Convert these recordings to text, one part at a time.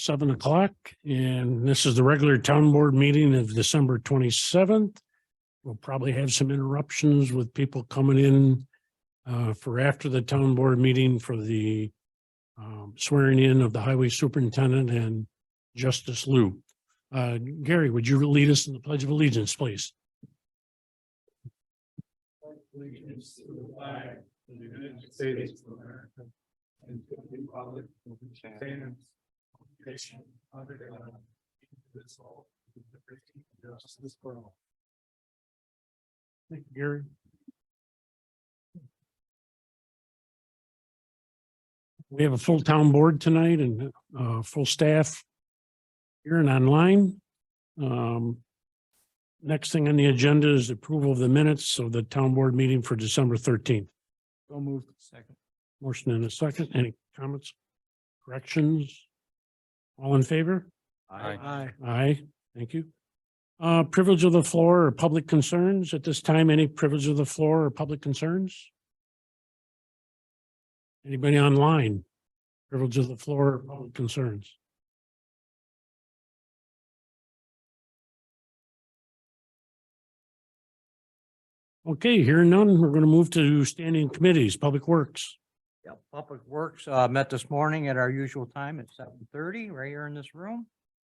7 o'clock, and this is the regular town board meeting of December 27th. We'll probably have some interruptions with people coming in for after the town board meeting for the swearing in of the highway superintendent and Justice Lou. Gary, would you lead us in the Pledge of Allegiance, please? Allegiance to the flag of the United States of America and to the republic which stands nation under God, indivisible, with liberty and justice for all. Thank you, Gary. We have a full town board tonight and full staff here and online. Next thing on the agenda is approval of the minutes of the town board meeting for December 13th. So moved. Second. Motion and a second. Any comments? Corrections? All in favor? Aye. Aye. Thank you. Privilege of the floor or public concerns at this time? Any privilege of the floor or public concerns? Anybody online? Privilege of the floor or public concerns? Okay, hearing none, we're going to move to standing committees, Public Works. Yeah, Public Works met this morning at our usual time at 7:30, right here in this room.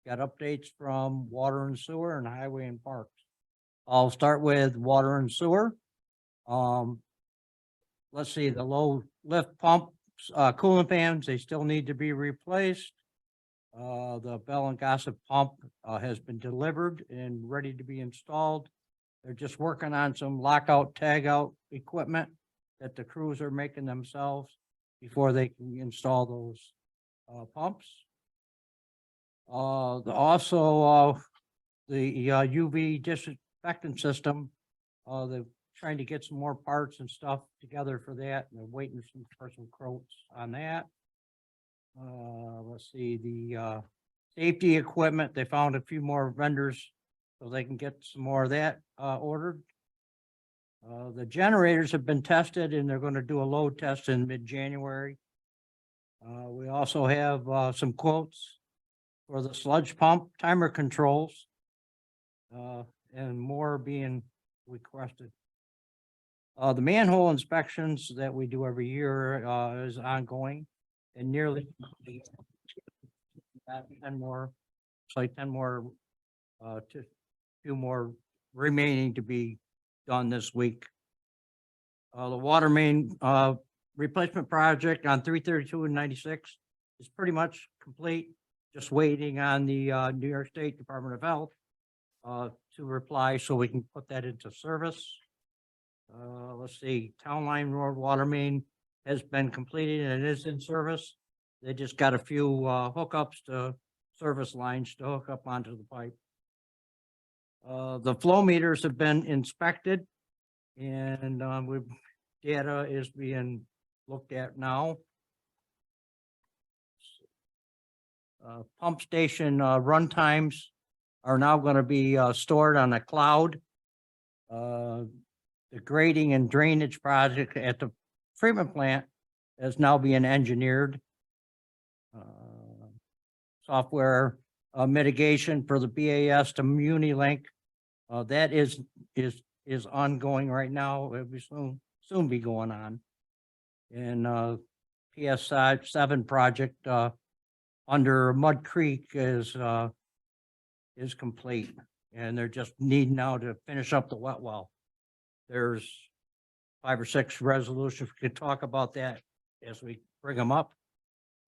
Got updates from Water and Sewer and Highway and Parks. I'll start with Water and Sewer. Let's see, the low lift pumps, coolant fans, they still need to be replaced. The Bell and Gossip pump has been delivered and ready to be installed. They're just working on some lockout, tagout equipment that the crews are making themselves before they can install those pumps. Also, the UV disinfectant system, they're trying to get some more parts and stuff together for that, and they're waiting for some quotes on that. Let's see, the safety equipment, they found a few more vendors so they can get some more of that ordered. The generators have been tested and they're going to do a load test in mid-January. We also have some quotes for the sludge pump timer controls and more being requested. The manhole inspections that we do every year is ongoing and nearly 10 more, it's like 10 more, two more remaining to be done this week. The water main replacement project on 332 and 96 is pretty much complete. Just waiting on the New York State Department of Health to reply so we can put that into service. Let's see, Town Line Road water main has been completed and it is in service. They just got a few hookups to service lines to hook up onto the pipe. The flow meters have been inspected and data is being looked at now. Pump station run times are now going to be stored on a cloud. The grading and drainage project at the treatment plant is now being engineered. Software mitigation for the BAS to Munilink, that is ongoing right now. It will soon be going on. And PS7 project under Mud Creek is complete, and they're just needing now to finish up the wet well. There's 5 or 6 resolutions. We could talk about that as we bring them up.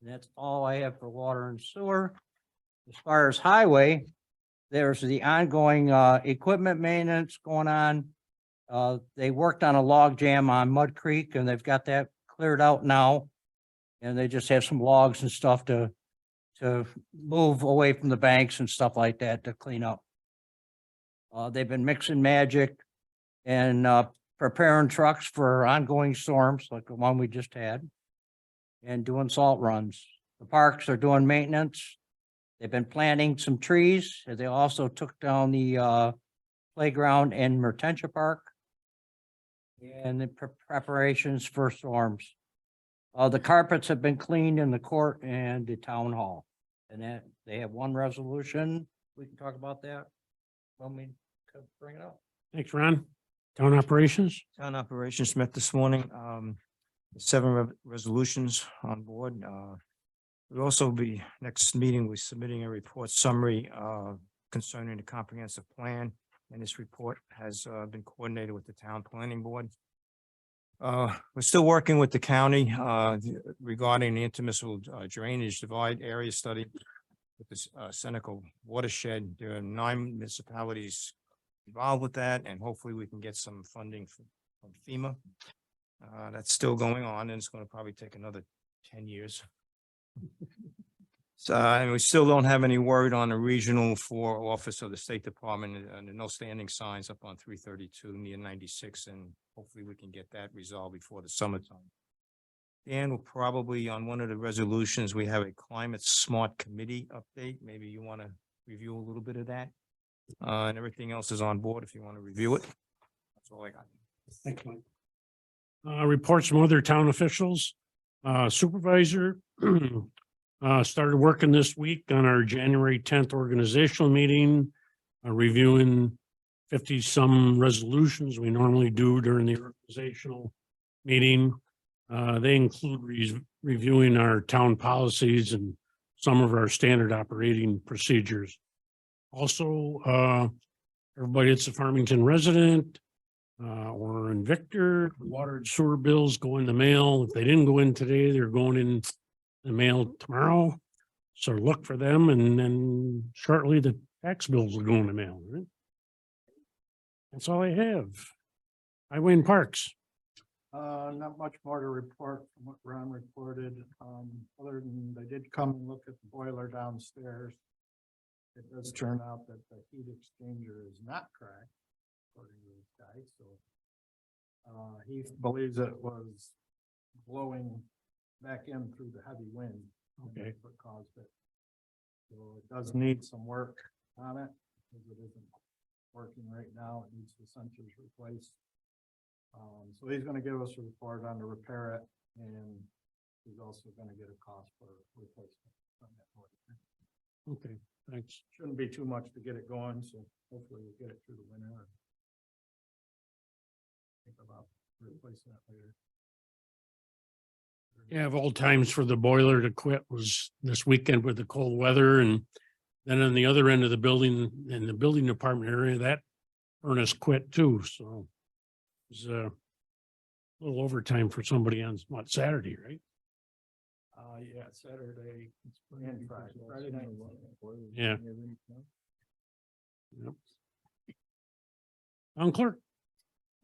And that's all I have for water and sewer. As far as highway, there's the ongoing equipment maintenance going on. They worked on a log jam on Mud Creek and they've got that cleared out now. And they just have some logs and stuff to move away from the banks and stuff like that to clean up. They've been mixing magic and preparing trucks for ongoing storms like the one we just had and doing salt runs. The parks are doing maintenance. They've been planting some trees. They also took down the playground in Mertentia Park and the preparations for storms. The carpets have been cleaned in the court and the town hall And that, they have one resolution. We can talk about that when we bring it up. Thanks, Ron. Town operations? Town operations met this morning, 7 resolutions on board. We'll also be, next meeting, we're submitting a report summary concerning the comprehensive plan. And this report has been coordinated with the town planning board. We're still working with the county regarding the intermunicipal drainage divide area study with this Seneca watershed. There are 9 municipalities involved with that, and hopefully we can get some funding from FEMA. That's still going on, and it's going to probably take another 10 years. So, and we still don't have any word on the regional 4 office of the State Department, and no standing signs up on 332 near 96, and hopefully we can get that resolved before the summertime. And we'll probably, on one of the resolutions, we have a climate smart committee update. Maybe you want to review a little bit of that. And everything else is on board if you want to review it. That's all I got. Thanks, Mike. Reports from other town officials. Supervisor started working this week on our January 10th organizational meeting, reviewing 50-some resolutions we normally do during the organizational meeting. They include reviewing our town policies and some of our standard operating procedures. Also, everybody that's a Farmington resident or in Victor, water and sewer bills go in the mail. If they didn't go in today, they're going in the mail tomorrow. So look for them, and then shortly the tax bills will go in the mail, right? That's all I have. Highway and Parks. Not much more to report from what Ron reported, other than they did come and look at the boiler downstairs. It does turn out that the heat exchanger is not cracked, according to this guy, so. He believes it was blowing back in through the heavy wind. Okay. That's what caused it. So it does need some work on it, because it isn't working right now. It needs the sensors replaced. So he's gonna give us a report on to repair it, and he's also gonna get a cost for replacement on that boiler. Okay, thanks. Shouldn't be too much to get it going, so hopefully we'll get it through the winter. Or think about replacing it later. Yeah, of all times for the boiler to quit was this weekend with the cold weather, and then on the other end of the building, in the building department area, that furnace quit too, so it was a little overtime for somebody on what, Saturday, right? Yeah, Saturday and Friday night. Yeah. Yep. Town clerk.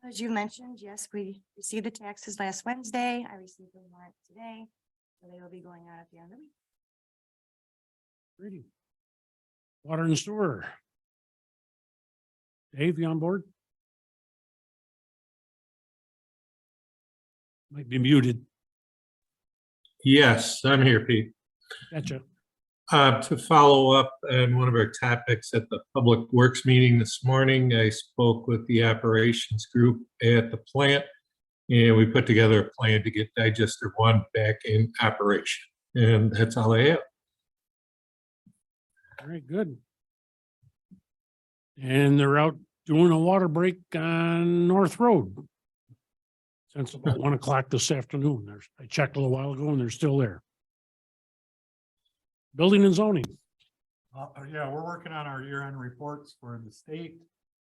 As you mentioned, yes, we received the taxes last Wednesday. I received the warrant today. So they will be going out at the end of the week. Reading. Water and sewer. Dave, you on board? Might be muted. Yes, I'm here, Pete. Gotcha. To follow up on one of our topics at the Public Works meeting this morning, I spoke with the operations group at the plant, and we put together a plan to get digester 1 back in operation. And that's all I have. All right, good. And they're out doing a water break on North Road. Since about 1 o'clock this afternoon. I checked a little while ago and they're still there. Building and zoning. Yeah, we're working on our year-end reports for the state,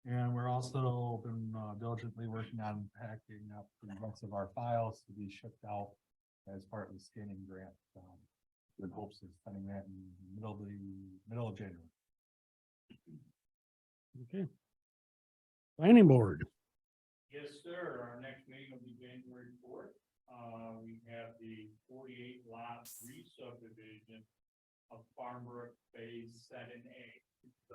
and we're also been diligently working on packing up the rest of our files to be shipped out as part of the scanning grant. With hopes of sending that in the middle of January. Okay. Planning board. Yes, sir. Our next meeting will be January 4th. We have the 48 lot re-subdivision of Farmbrook Phase 7A. So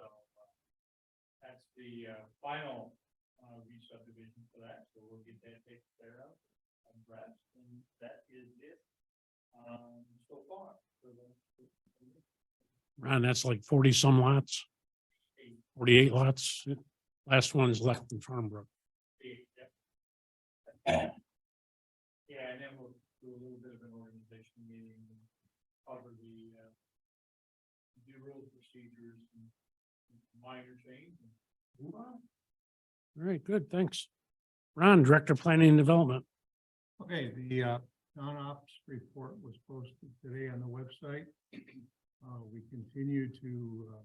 that's the final re-subdivision for that. So we'll get that taken care of, addressed, and that is it so far. Ron, that's like 40 some lots. 48 lots. Last one is left in Farmbrook. Yeah, and then we'll do a little bit of an organization meeting, and cover the procedures and minor change and move on. All right, good, thanks. Ron, Director of Planning and Development. Okay, the town ops report was posted today on the website. We continue to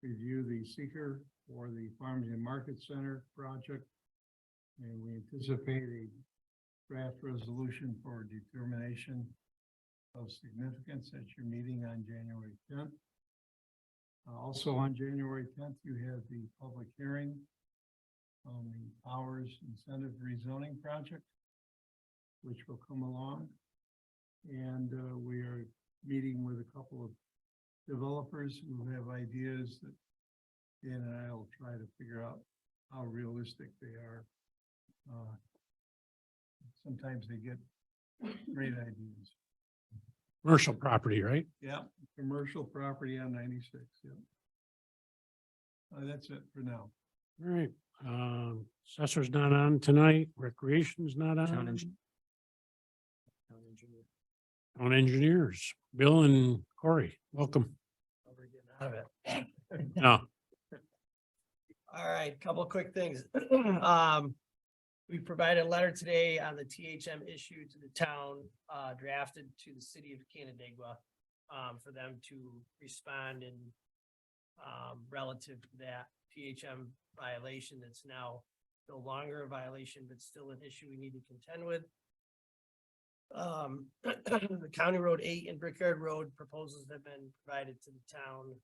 review the seeker for the Farmington Market Center project. And we anticipate a draft resolution for determination of significance at your meeting on January 10th. Also on January 10th, you have the public hearing on the Powers Incentive Rezoning Project, which will come along. And we are meeting with a couple of developers who have ideas that Dan and I will try to figure out how realistic they are. Sometimes they get great ideas. Commercial property, right? Yeah, commercial property on 96, yeah. That's it for now. All right, assessor's not on tonight, recreation's not on. Town engineer. Town engineers, Bill and Corey, welcome. Out of it. No, All right, couple of quick things. We provided a letter today on the THM issue to the town, drafted to the city of Canandaigua, for them to respond in relative to that THM violation that's now no longer a violation, but still an issue we need to contend with. The County Road 8 and Brickyard Road proposals have been provided to the town.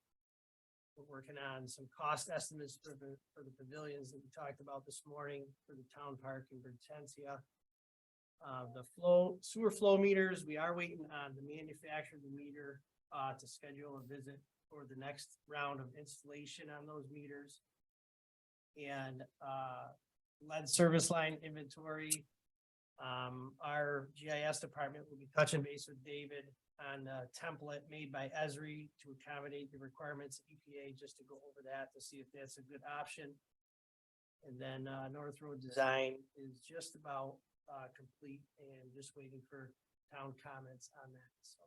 We're working on some cost estimates for the pavilions that we talked about this morning for the town park in Hortensia. The sewer flow meters, we are waiting on the manufacturer of the meter to schedule a visit for the next round of installation on those meters. And lead service line inventory. Our GIS department will be touching base with David on a template made by Esri to accommodate the requirements of EPA, just to go over that to see if that's a good option. And then North Road design is just about complete and just waiting for town comments on that. So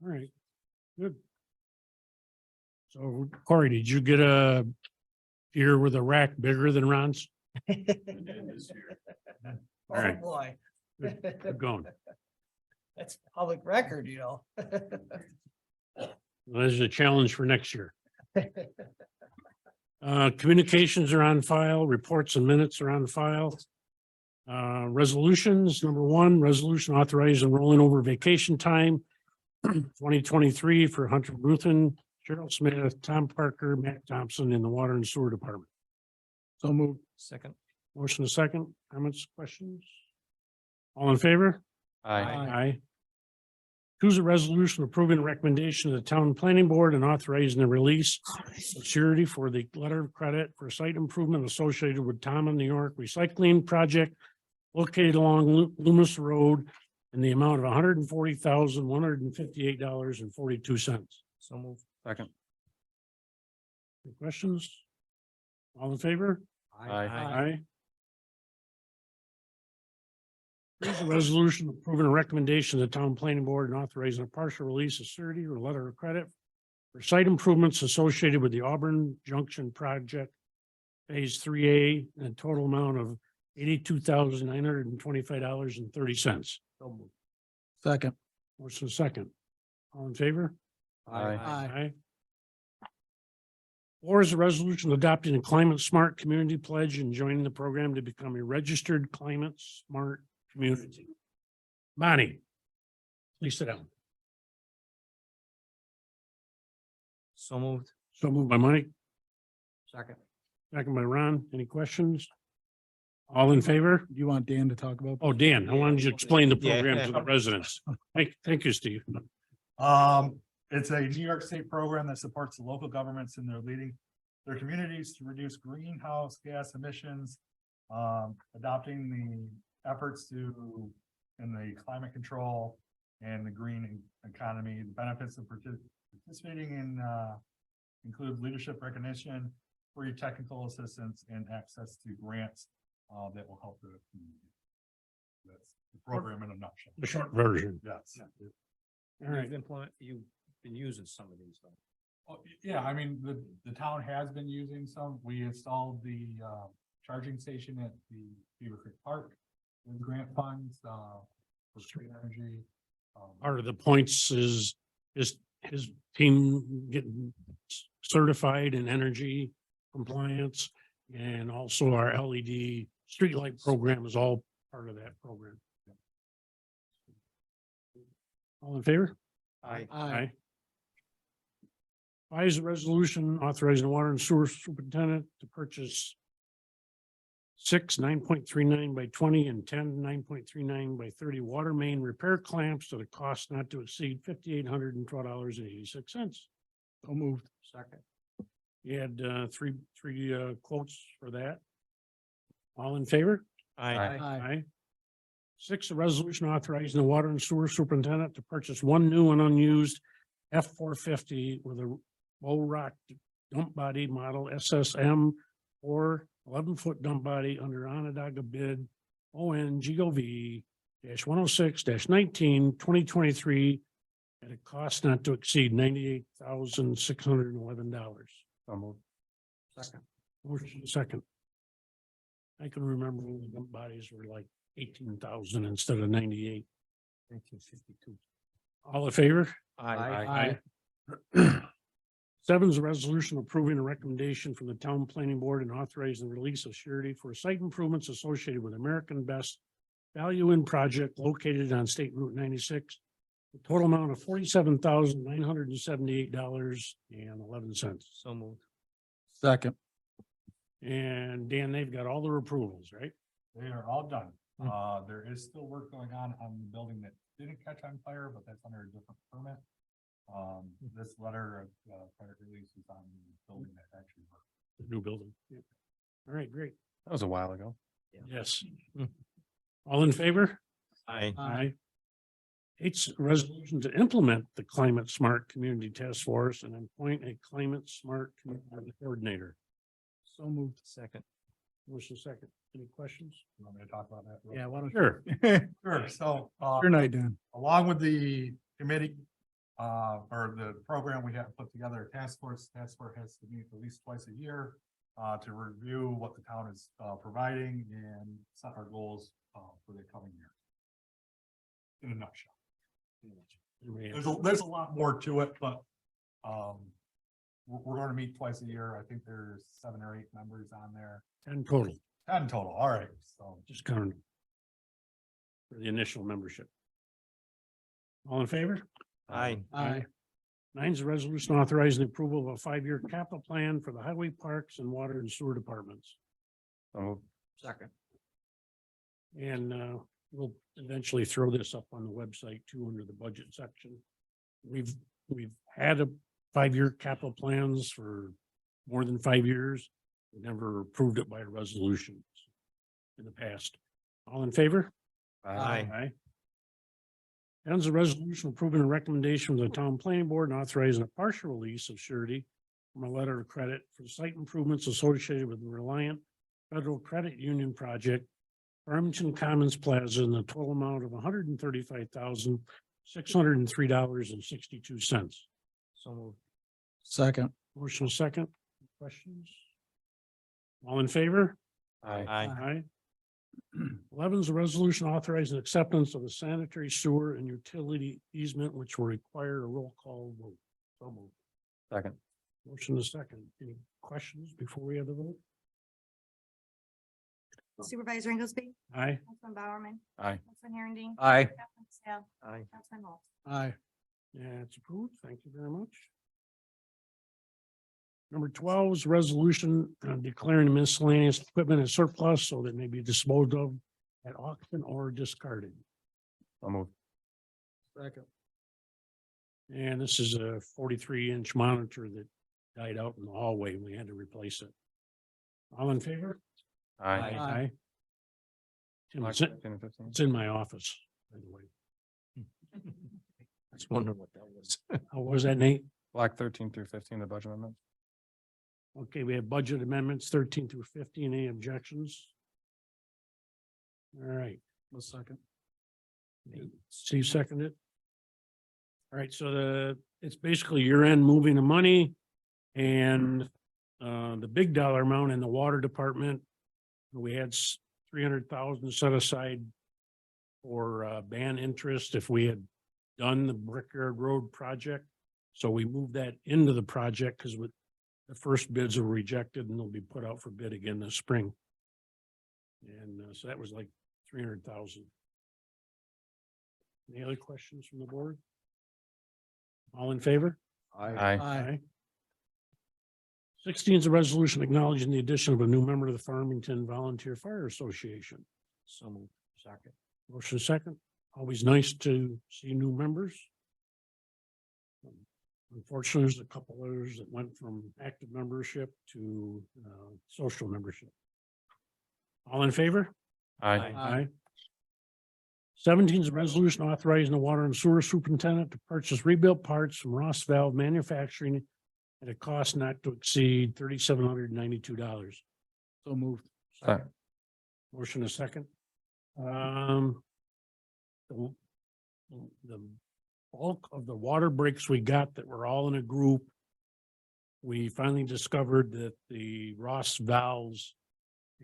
all right, good. So Corey, did you get a ear with a rack bigger than Ron's? All oh right. boy, Good going. that's public record, you know. There's a challenge for next year. Communications are on file, reports and minutes are on file. Resolutions, number one, resolution authorizing rolling over vacation time 2023 for Hunter Ruthin, Cheryl Smith, Tom Parker, Matt Thompson in the Water and Sewer Department. So moved. Second. Motion a second, comments, questions? All in favor? Aye. Aye. Choose a resolution approving a recommendation of the town planning board and authorizing the release of surety for the letter of credit for site improvement associated with Tom and New York recycling project located along Loomis Road in the amount of $140,158.42. So move. Second. Any questions? All in favor? Aye. Aye. Here's a resolution approving a recommendation of the town planning board and authorizing a partial release of surety or letter of credit for site improvements associated with the Auburn Junction project phase 3A and a total amount of $82,925.30. So moved. Second. Motion second. All in favor? Aye. Aye. Or is a resolution adopting a climate smart community pledge and joining the program to become a registered climate smart community. Bonnie, please sit down. So moved. So moved by Mike, Second. second by Ron. Any questions? All in favor? Do you want Dan to talk about? Oh, Dan, I wanted you to explain the program Yeah. to the residents. Thank you, Steve. It's a New York State program that supports the local governments in their leading their communities to reduce greenhouse gas emissions. Adopting the efforts to in the climate control and the green economy. The benefits of participating in include leadership recognition, free technical assistance, and access to grants that will help the community. That's the program in a nutshell. The short version. Yes. All right. Implement, you been using some of these though. Oh, yeah, I mean, the town has been using some. We installed the charging station at the Beaver Creek Park with grant funds for street energy. Part of the points is his team getting certified in energy compliance. And also our LED streetlight program is all part of that program. All in favor? Aye. Why is the resolution authorizing the water and sewer superintendent to purchase 6 9.39 by 20 and 10 9.39 by 30 water main repair clamps at a cost not to exceed $5,812.86. So moved. Second. You had three quotes for that. All in favor? Aye. 6, a resolution authorizing the water and sewer superintendent to purchase one new and unused F-450 with a low rock dump body model SSM or 11-foot dump body under Onondaga bid ONGOV -106-19 2023 at a cost not to exceed $98,611. Second. Motion second. I can remember when the dump bodies were like 18,000 instead of 98. 1952. All in favor? Aye. 7 is a resolution approving a recommendation from the town planning board and authorizing the release of surety for site improvements associated with American Best Value In project located on State Route 96. The total amount of $47,978.11. So moved. Second. And Dan, they've got all their approvals, right? They are all done. There is still work going on the building that didn't catch on fire, but that's under a different permit. This letter of credit release is on the building that actually worked. The new building. Yeah. All right, great. That was a while ago. Yes. All in favor? Aye. Aye. 8's a resolution to implement the Climate Smart Community Task Force and appoint a Climate Smart Community Coordinator. So moved. Second. Motion second. Any questions? You want me to talk about that? real Yeah, quick? why don't Sure. Sure, so. Good night, Dan. Along with the committee, or the program we have put together, a task force has to meet at least twice a year. To review what the town is, providing and set our goals, for the coming year. In a nutshell. There's a lot more to it, but, we're going to meet twice a year. I think there's 7 or 8 members on there. 10 total, 10 total, all right, so. just counting for the initial membership. All in favor? Aye. 9's a resolution authorizing the approval of a 5-year capital plan for the highway, parks, and water and sewer departments. Second. And we'll eventually throw this up on the website too, under the budget section. We've had a 5-year capital plans for more than 5 years. We never approved it by a resolution in the past. All in favor? Aye. Ends a resolution approving a recommendation from the town planning board and authorizing a partial release of surety from a letter of credit for site improvements associated with the Reliant Federal Credit Union project, Farmington Commons Plaza, in the total amount of $135,603.62. So moved. Second. Motion second. Questions? All in favor? Aye. Aye. 11 is a resolution authorizing acceptance of the sanitary sewer and utility easement, which will require a roll call vote. So moved. Second. Motion is second. Any questions before we have the vote? Supervisor Inglesby, Aye. Councilman Bowerman, Aye. Councilman Herendeen. Aye. Councilman Sale, Aye. Councilman Holt. Aye. Yeah, it's approved. Thank you very much. Number 12 is a resolution declaring miscellaneous equipment as surplus so that may be disposed of at auction or discarded. I'll move. Second. And this is a 43-inch monitor that died out in the hallway. We had to replace it. All in favor? Aye. Aye. Tim, Black It's in- 15 and 15. it's in my office, by the way. I was wondering what that was. How was that, Nate? Block 13 through 15, the budget amendment. Okay, we have budget amendments 13 through 15. Any objections? All right. second. Steve seconded. All right, so the it's basically year-end moving of money and the big dollar amount in the water department. We had 300,000 set aside for ban interest if we had done the Brickyard Road project. So we moved that into the project because with the first bids were rejected and they'll be put out for bid again this spring. And so that was like 300,000. Any other questions from the board? All in favor? Aye. 16 is a resolution acknowledging the addition of a new member to the Farmington Volunteer Fire Association. So moved. Second. Motion second. Always nice to see new members. Unfortunately, there's a couple others that went from active membership to social membership. All in favor? Aye. 17 is a resolution authorizing the water and sewer superintendent to purchase rebuilt parts from Ross Valve Manufacturing at a cost not to exceed $3,792. So moved. Motion a second. The bulk of the water breaks we got that were all in a group, we finally discovered that the Ross valves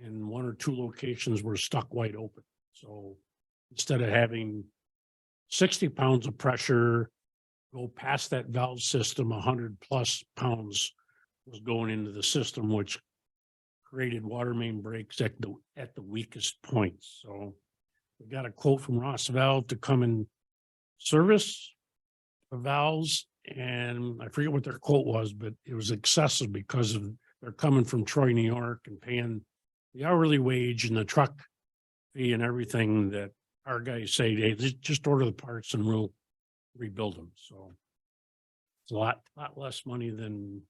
in one or two locations were stuck wide open. So instead of having 60 pounds of pressure go past that valve system, 100+ pounds was going into the system, which created water main breaks at the weakest points. So we got a quote from Ross Valve to come and service the valves, and I forget what their quote was, but it was excessive because of they're coming from Troy, New York, and paying the hourly wage and the truck fee and everything that our guys say, hey, just order the parts and we'll rebuild them. So it's a lot less money than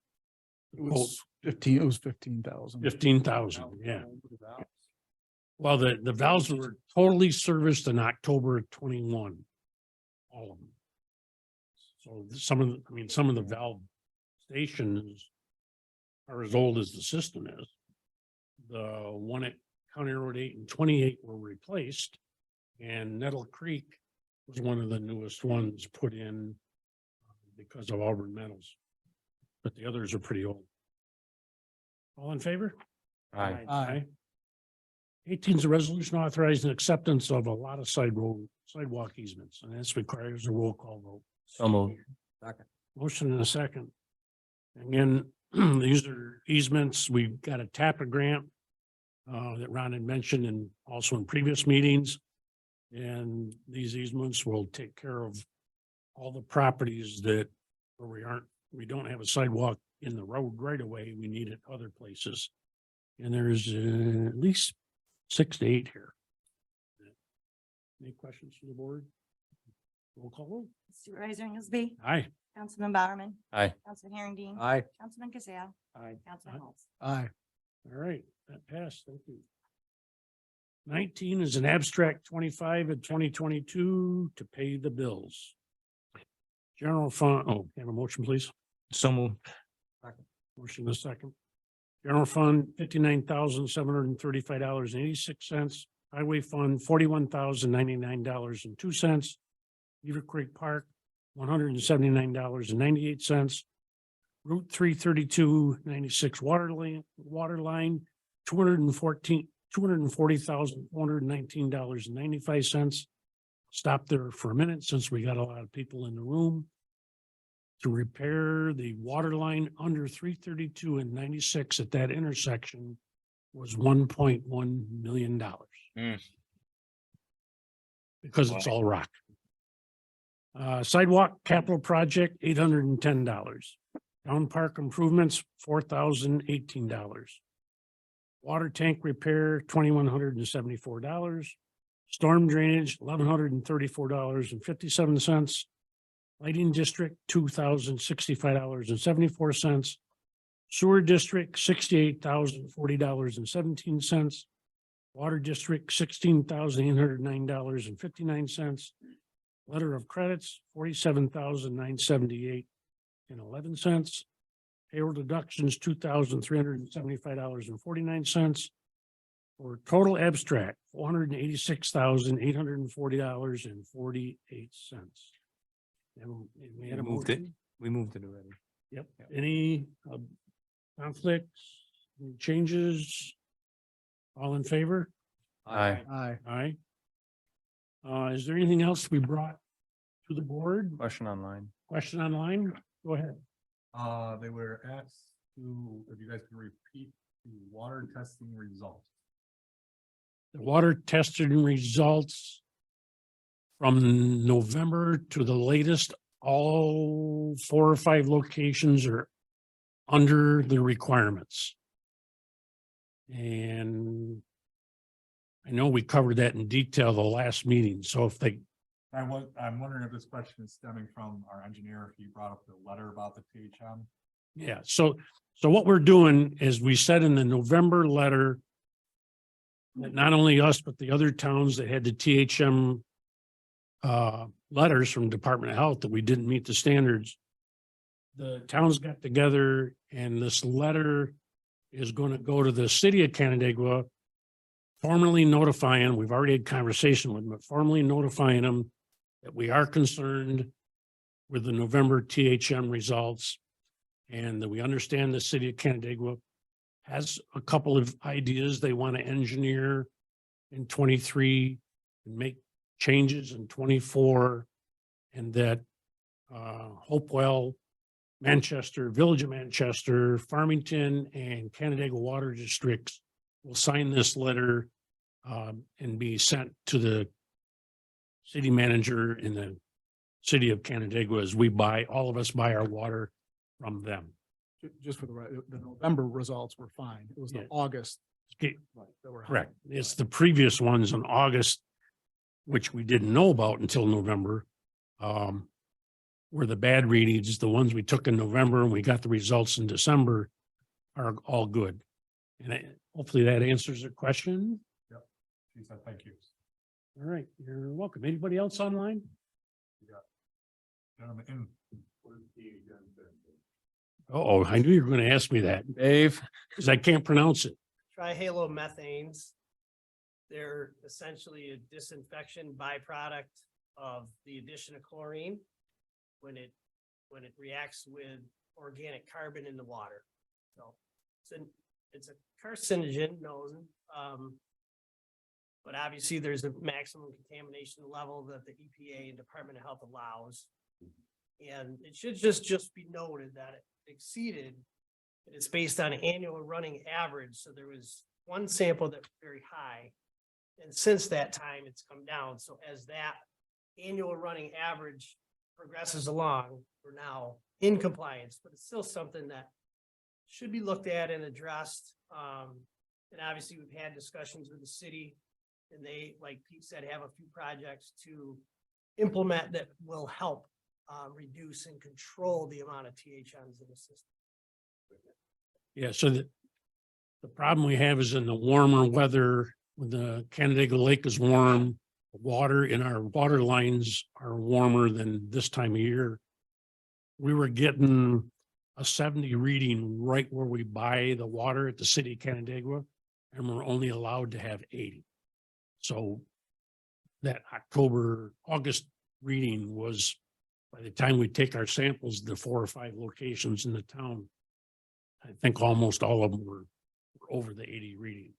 It was 15,000. 15,000. Yeah. Well, the valves were totally serviced in October of 21. All of them. So some of the valve stations are as old as the system is. The one at County Road 8 and 28 were replaced, and Nettle Creek was one of the newest ones put in because of Auburn Metals. But the others are pretty old. All in favor? Aye. 18 is a resolution authorizing acceptance of a lot of sidewalk easements, and this requires a roll call vote. So moved. Second. Motion and a second. Again, these are easements. We've got a TAPA grant that Ron had mentioned and also in previous meetings. And these easements will take care of all the properties that where we don't have a sidewalk in the road right away. We need it other places. And there's at least 6 to 8 here. Any questions from the board? Roll call vote. Supervisor Ingoldsby, Aye. Councilman Bowerman. Aye. Councilman Herendeen. Aye. Councilman Kazal. Aye. Councilman Holtz. Aye. All right, that passed. Thank you. 19 is an abstract 25 of 2022 to pay the bills. General fund, have a motion, please. So moved. Motion a second. General fund, $59,735.86. Highway fund, $41,099.02. Beaver Creek Park, $179.98. Route 332-96 water line, $240,419.95. Stop there for a minute since we got a lot of people in the room. To repair the water line under 332 and 96 at that intersection was $1.1 million. Because it's all rock. Sidewalk capital project, $810. Town park improvements, $4,018. Water tank repair, $2,174. Storm drainage, $1,134.57. Lighting district, $2,065.74. Sewer district, $68,040.17. Water district, $16,809.59. Letter of credits, $47,978.11. Payroll deductions, $2,375.49. For total abstract, $486,840.48. We had a Moved it. motion. We moved it already. Yep. Any conflicts, any changes? All in favor? Aye. Aye. Aye. Is there anything else we brought to the board? Question online. Question online? Go ahead. They were asked to, if you guys can repeat the water testing results. The water testing results from November to the latest, all 4 or 5 locations are under the requirements. And I know we covered that in detail the last meeting, so if they, I'm wondering if this question is stemming from our engineer, if he brought up the letter about the THM. yeah, so what we're doing is we said in the November letter that not only us, but the other towns that had the THM letters from Department of Health that we didn't meet the standards. The towns got together and this letter is going to go to the city of Canandaigua, formally notifying, we've already had conversation with them, but formally notifying them that we are concerned with the November THM results and that we understand the city of Canandaigua has a couple of ideas they want to engineer in 23 and make changes in 24, and that Hopewell, Manchester, Village of Manchester, Farmington, and Canandaigua Water Districts will sign this letter and be sent to the city manager in the city of Canandaigua as we buy, all of us buy our water from them. Just for the November results were fine. It was Yeah. the August. Okay, That were high. correct. It's the previous ones in August, which we didn't know about until November. Were the bad readings, the ones we took in November and we got the results in December are all good. And hopefully that answers the question. She said, thank you. All right, you're welcome. Anybody else online? Gentlemen, Oh, I knew you were going to ask me that, Dave. because I can't pronounce it. Trihalomethanes. They're essentially a disinfection byproduct of the addition of chlorine when it reacts with organic carbon in the water. So it's a carcinogen known, but obviously there's a maximum contamination level that the EPA and Department of Health allows. And it should just be noted that it exceeded, it's based on an annual running average. So there was one sample that was very high. And since that time, it's come down. So as that annual running average progresses along, we're now in compliance, but it's still something that should be looked at and addressed. And obviously we've had discussions with the city and they, like Pete said, have a few projects to implement that will help reduce and control the amount of THMs in the system. Yeah, so the problem we have is in the warmer weather, when the Canandaigua Lake is warm, water in our water lines are warmer than this time of year. We were getting a 70 reading right where we buy the water at the city of Canandaigua, and we're only allowed to have 80. So that August reading was, by the time we take our samples, the 4 or 5 locations in the town, I think almost all of them were over the 80 reading.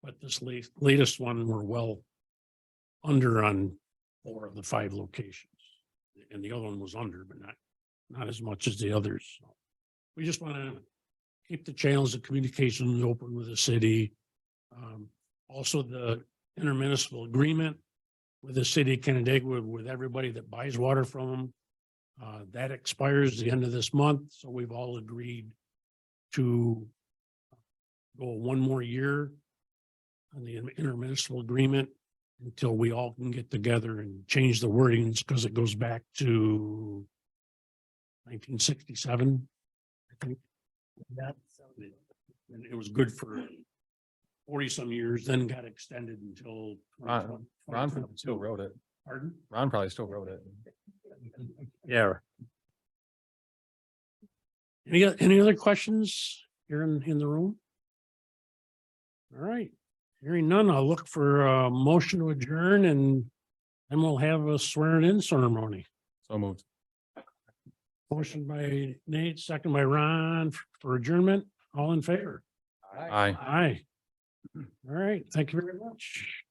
But this latest one, we're well under on 4 of the 5 locations. And the other one was under, but not as much as the others. So we just want to keep the channels of communication open with the city. Also the intermunicipal agreement with the city of Canandaigua, with everybody that buys water from them. That expires the end of this month. So we've all agreed to go 1 more year on the intermunicipal agreement until we all can get together and change the wordings, because it goes back to 1967, I think. And it was good for 40 some years, then got extended until. Ron probably still wrote it. Pardon? Ron probably still wrote it. Yeah. Any other questions here in the room? All right, hearing none, I'll look for a motion to adjourn and then we'll have a swearing in ceremony. So moved. Motion by Nate, second by Ron for adjournment. All in favor? Aye. Aye. All right, thank you very much.